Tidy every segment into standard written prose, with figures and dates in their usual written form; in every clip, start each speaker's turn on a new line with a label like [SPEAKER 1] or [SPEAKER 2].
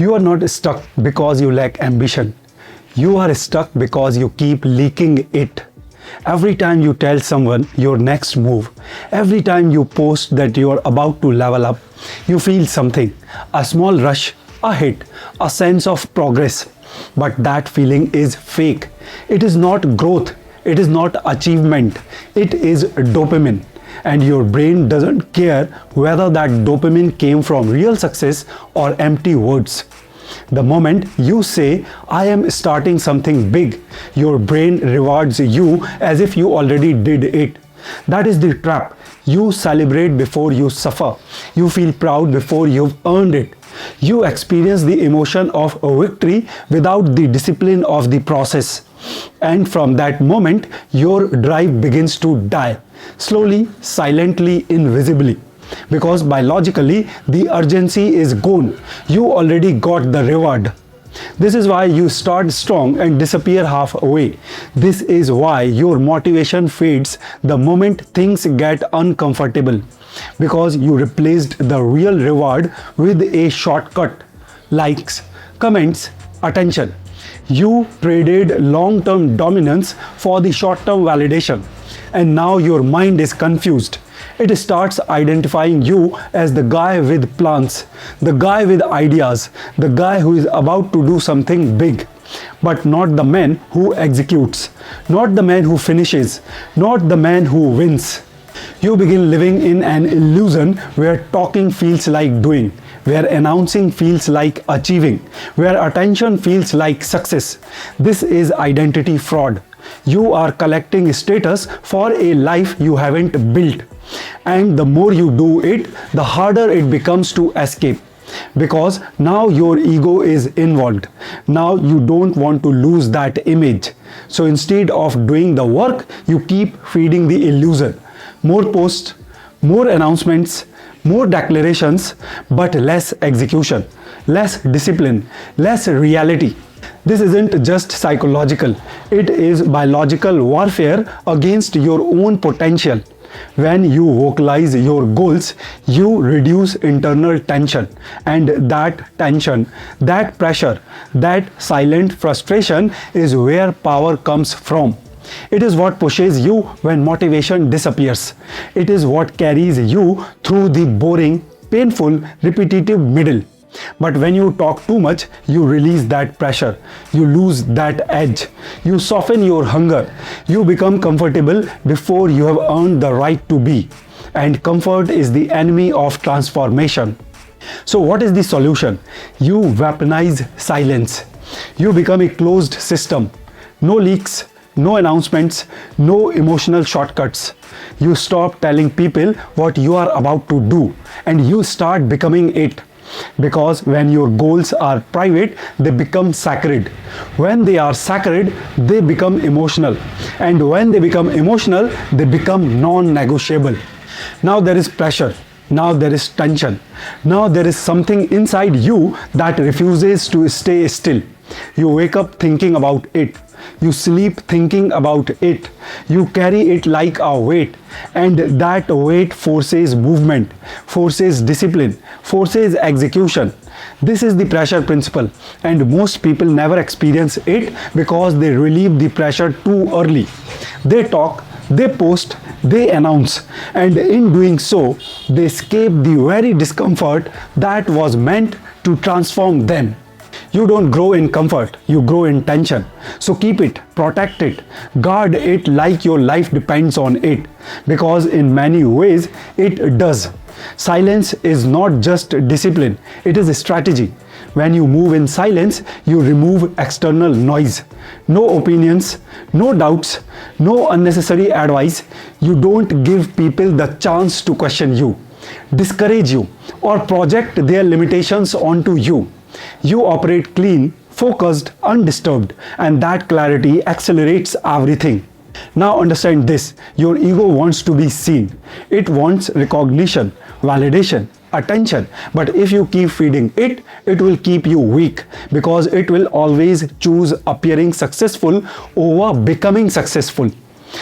[SPEAKER 1] You are not stuck because you lack ambition. You are stuck because you keep leaking it. Every time you tell someone your next move, every time you post that you are about to level up, you feel something, a small rush, a hit, a sense of progress. But that feeling is fake. It is not growth. It is not achievement. It is dopamine. And your brain doesn't care whether that dopamine came from real success or empty words. The moment you say, I am starting something big, your brain rewards you as if you already did it. That is the trap. You celebrate before you suffer. You feel proud before you've earned it. You experience the emotion of a victory without the discipline of the process. And from that moment, your drive begins to die, slowly, silently, invisibly. Because biologically, the urgency is gone. You already got the reward. This is why you start strong and disappear halfway. This is why your motivation fades the moment things get uncomfortable. Because you replaced the real reward with a shortcut, likes, comments, attention. You traded long-term dominance for the short-term validation. And now your mind is confused. It starts identifying you as the guy with plans, the guy with ideas, the guy who is about to do something big, but not the man who executes, not the man who finishes, not the man who wins. You begin living in an illusion where talking feels like doing, where announcing feels like achieving, where attention feels like success. This is identity fraud. You are collecting status for a life you haven't built. And the more you do it, the harder it becomes to escape. Because now your ego is involved. Now you don't want to lose that image. So instead of doing the work, you keep feeding the illusion. More posts, more announcements, more declarations, but less execution, less discipline, less reality. This isn't just psychological, it is biological warfare against your own potential. When you vocalize your goals, you reduce internal tension, and that tension, that pressure, that silent frustration is where power comes from. It is what pushes you when motivation disappears. It is what carries you through the boring, painful, repetitive middle. But when you talk too much, you release that pressure. You lose that edge. You soften your hunger. You become comfortable before you have earned the right to be. And comfort is the enemy of transformation. So what is the solution? You weaponize silence. You become a closed system. No leaks, no announcements, no emotional shortcuts. You stop telling people what you are about to do, and you start becoming it. Because when your goals are private, they become sacred. When they are sacred, they become emotional. And when they become emotional, they become non-negotiable. Now there is pressure. Now there is tension. Now there is something inside you that refuses to stay still. You wake up thinking about it. You sleep thinking about it. You carry it like a weight. And that weight forces movement, forces discipline, forces execution. This is the pressure principle. And most people never experience it because they relieve the pressure too early. They talk, they post, they announce. And in doing so, they escape the very discomfort that was meant to transform them. You don't grow in comfort, you grow in tension. So keep it, protect it, guard it like your life depends on it. Because in many ways, it does. Silence is not just discipline, it is a strategy. When you move in silence, you remove external noise. No opinions, no doubts, no unnecessary advice. You don't give people the chance to question you, discourage you, or project their limitations onto you. You operate clean, focused, undisturbed, and that clarity accelerates everything. Now understand this, your ego wants to be seen. It wants recognition, validation, attention. But if you keep feeding it, it will keep you weak because it will always choose appearing successful over becoming successful.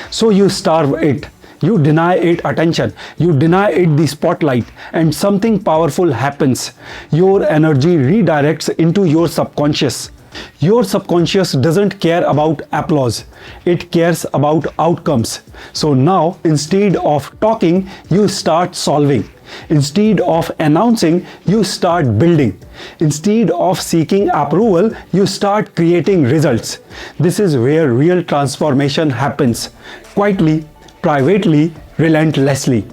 [SPEAKER 1] So you starve it. You deny it attention, you deny it the spotlight, and something powerful happens. Your energy redirects into your subconscious. Your subconscious doesn't care about applause, it cares about outcomes. So now, instead of talking, you start solving. Instead of announcing, you start building. Instead of seeking approval, you start creating results. This is where real transformation happens. Quietly, privately, relentlessly.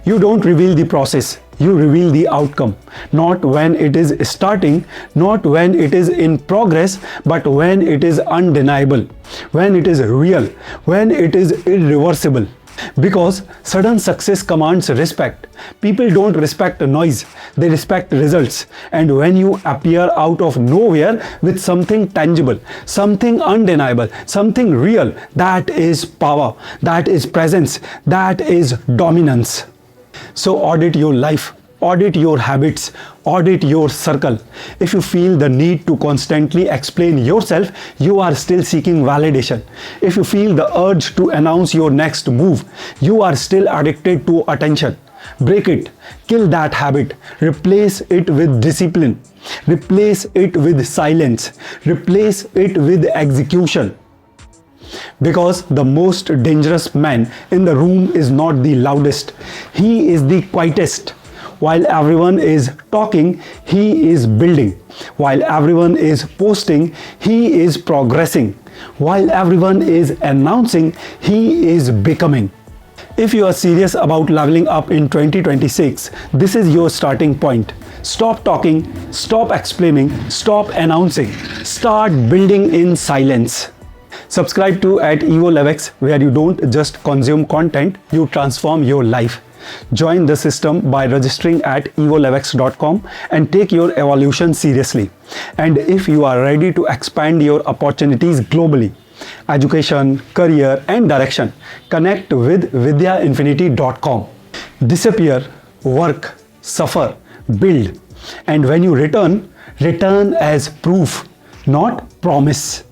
[SPEAKER 1] You don't reveal the process, you reveal the outcome. Not when it is starting, not when it is in progress, but when it is undeniable, when it is real, when it is irreversible. Because sudden success commands respect. People don't respect noise, they respect results. And when you appear out of nowhere with something tangible, something undeniable, something real, that is power, that is presence, that is dominance. So audit your life, audit your habits, audit your circle. If you feel the need to constantly explain yourself, you are still seeking validation. If you feel the urge to announce your next move, you are still addicted to attention. Break it, kill that habit, replace it with discipline, replace it with silence, replace it with execution. Because the most dangerous man in the room is not the loudest, he is the quietest. While everyone is talking, he is building. While everyone is posting, he is progressing. While everyone is announcing, he is becoming. If you are serious about leveling up in 2026, this is your starting point. Stop talking, stop explaining, stop announcing. Start building in silence. Subscribe to @EvoLeveX, where you don't just consume content, you transform your life. Join the system by registering at EvoLeveX.com and take your evolution seriously. And if you are ready to expand your opportunities globally, education, career, and direction, connect with vidyainfinity.com. Disappear, work, suffer, build. And when you return, return as proof, not promise.